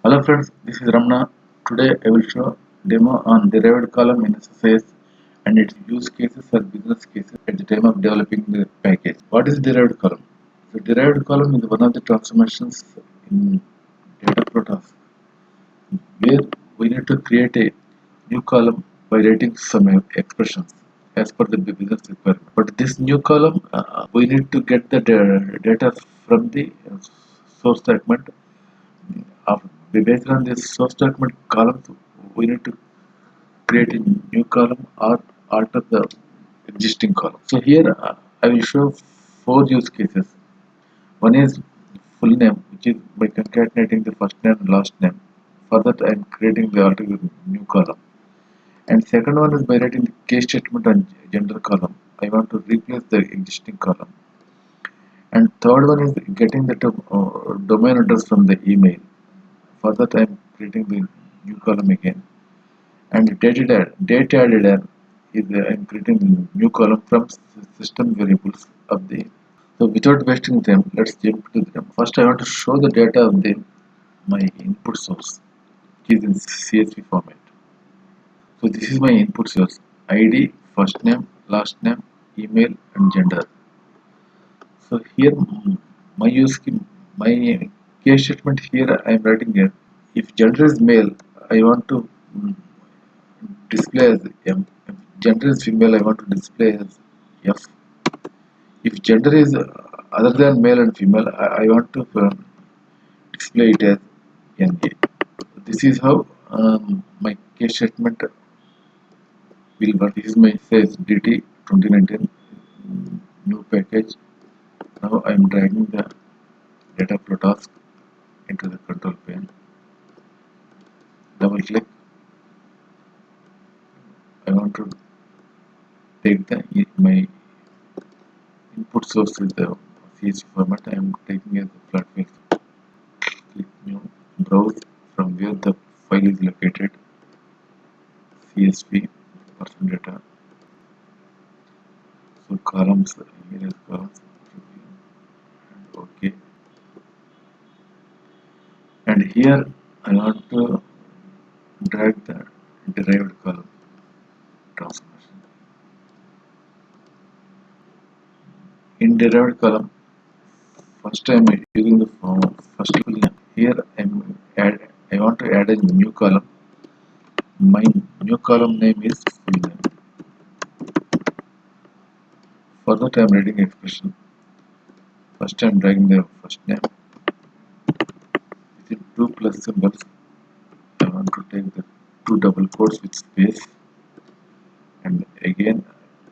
Hello friends, this is Ramna. Today I will show demo on derived column in SSIS and its use cases or business cases at the time of developing the package. What is derived column? The derived column is one of the transformations in data protocols where we need to create a new column by writing some expressions as per the business requirement. But this new column, we need to get the data from the source document. Based on this source document columns, we need to create a new column or alter the existing column. So here I will show four use cases. One is full name, which is by concatenating the first name and last name. For that I am creating the alter new column. And second one is by writing the case statement on gender column. I want to replace the existing column. And third one is getting the domain address from the email. For that I am creating the new column again. And DateaddedOn is I am creating a new column from system variables of the. So without wasting time, let's jump to them. First, I want to show the data of the my input source, which is in CSV format. So this is my input source: ID, first name, last name, email, and gender. So here my my case statement here I am writing here. If gender is male, I want to display as M. If gender is female, I want to display as F. If gender is other than male and female, I want to display it as NA. This is how my case statement will work. This is my says DT 2019 new package. Now I am dragging the data flow task into the control pane. Double click. I want to take the my input source is the CSV format. I am taking as a flat file. Click new, browse from where the file is located. CSV person data. So columns, here is columns. And OK. And here I want to drag the derived column transformation. In derived column, first I am using the first column. Here I want to add a new column. My new column name is full name. For that I am writing expression. First I am dragging the first name. Within two plus symbols, I want to take the two double quotes with space. And again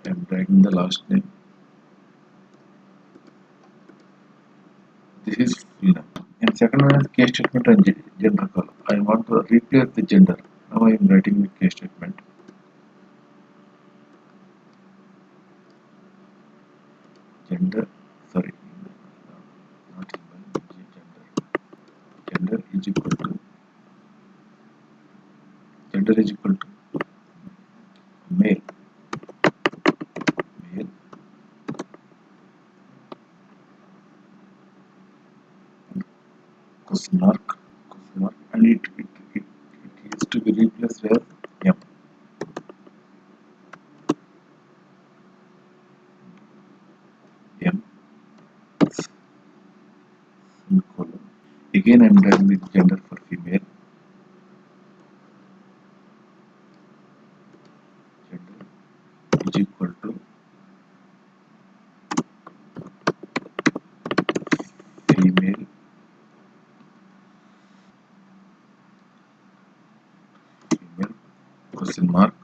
I am dragging the last name. This is full name. And second one is case statement and gender column. I want to replace the gender. Now I am writing the case statement. Gender, sorry, not gender is equal to male. Question mark, and it is to be replaced as M. Colon. Again I am writing the gender for female. Gender is equal to female question mark,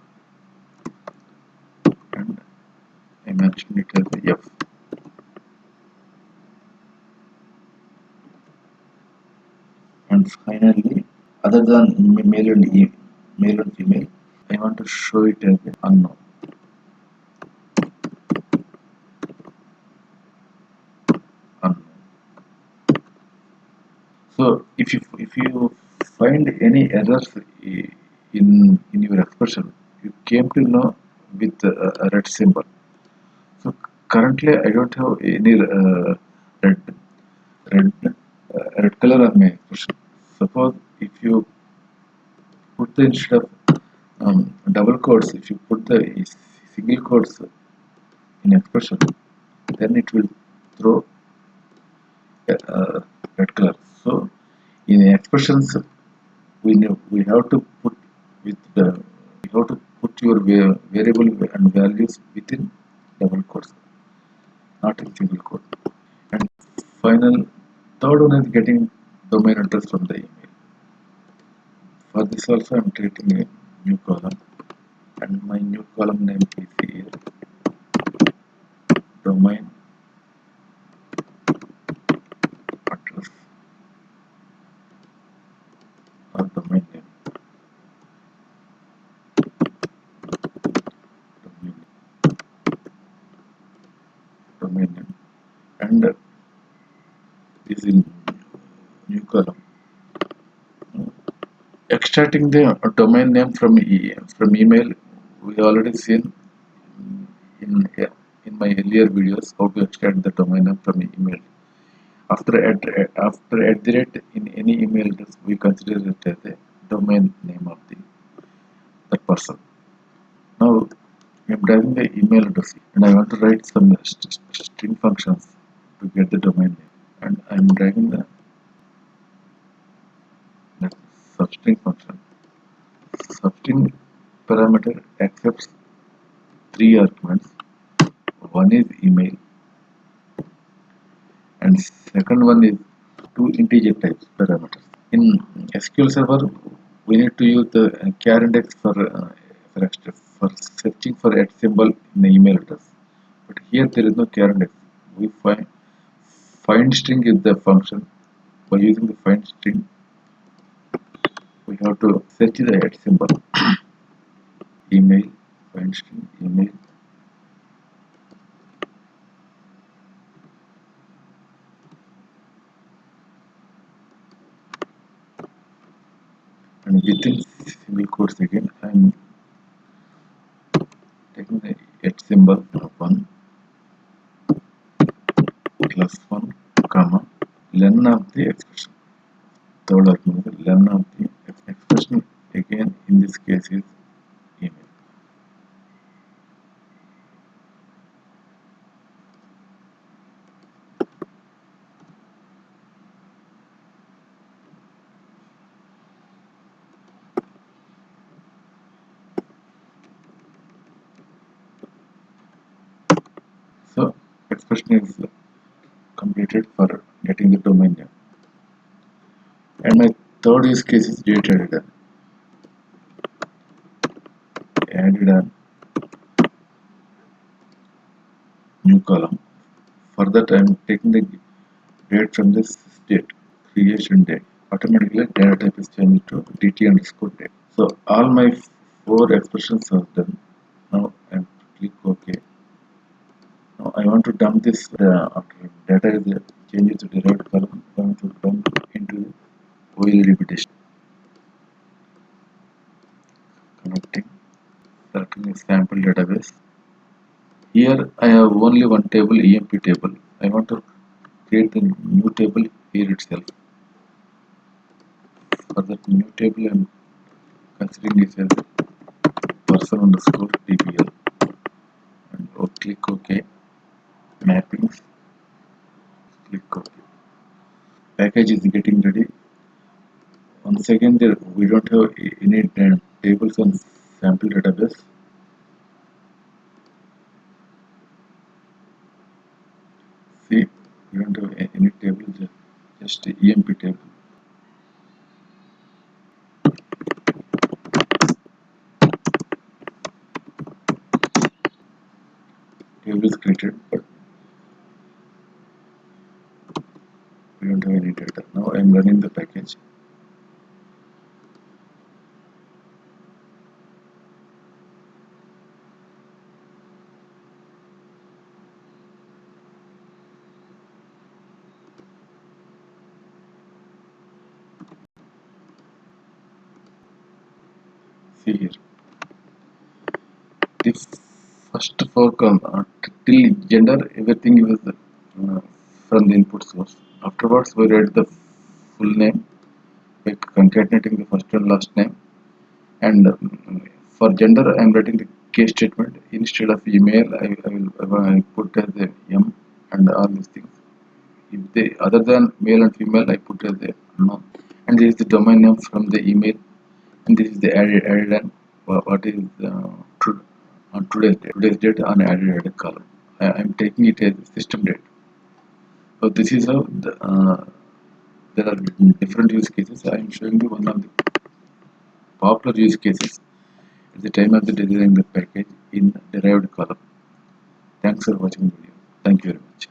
and I mentioned it as F. And finally, other than male and female, I want to show it as unknown. So if you find any errors in your expression, you came to know with a red symbol. So currently I don't have any red color on my expression. Suppose if you put the instead of double quotes, if you put the single quotes in expression, then it will throw red color. So in expressions, we have to put with the you have to put your variable and values within double quotes, not in single quote. And final third one is getting domain address from the email. For this also I am creating a new column, and my new column name is here domain address or domain, domain name, and is in new column. Extracting the domain name from email, we already seen in in my earlier videos how to extract the domain name from email. After at the rate in any email address, we consider it as a domain name of that person. Now I am driving the email address and I want to write some string functions to get the domain name, and I am dragging the substring function. Substring parameter accepts three arguments. One is email, and second one is two integer types parameters. In SQL Server, we need to use the char index for searching for at symbol in the email address. But here there is no char index. We find string is the function. By using the find string, we have to search the at symbol. Email, find string, email. And within single quotes again, I am taking the at symbol of 1 plus 1 comma len of the expression. Third argument, len of the expression again in this case is email. So expression is completed for getting the domain name. And my third use case is DateaddedOn. Added a new column. For that I am taking the date from this date, creation date. Automatically data type is changed to dt underscore date. So all my four expressions are done. Now I click OK. Now I want to dump this after data is changed to derived column. I want to dump into OL repetition. Connecting, selecting a sample database. Here I have only one table, EMP table. I want to create a new table here itself. For that new table I am considering it as person underscore DBL, and click OK. Mappings, click OK. Package is getting ready. Once again, we don't have any tables on sample database. See, we don't have any table, just EMP table. Table is created, but we don't have any data. Now I am running the package. See here. This first four column till gender, everything was from the input source. Afterwards, we read the full name by concatenating the first and last name, and for gender I am writing the case statement. Instead of email I put as a M and all these things. If they other than male and female I put as a unknown, and this is the domain name from the email, and this is the added and what is on today's date on added column. I am taking it as system date. So this is how there are different use cases. I am showing you one of the popular use cases at the time of the designing the package in derived column. Thanks for watching the video. Thank you very much.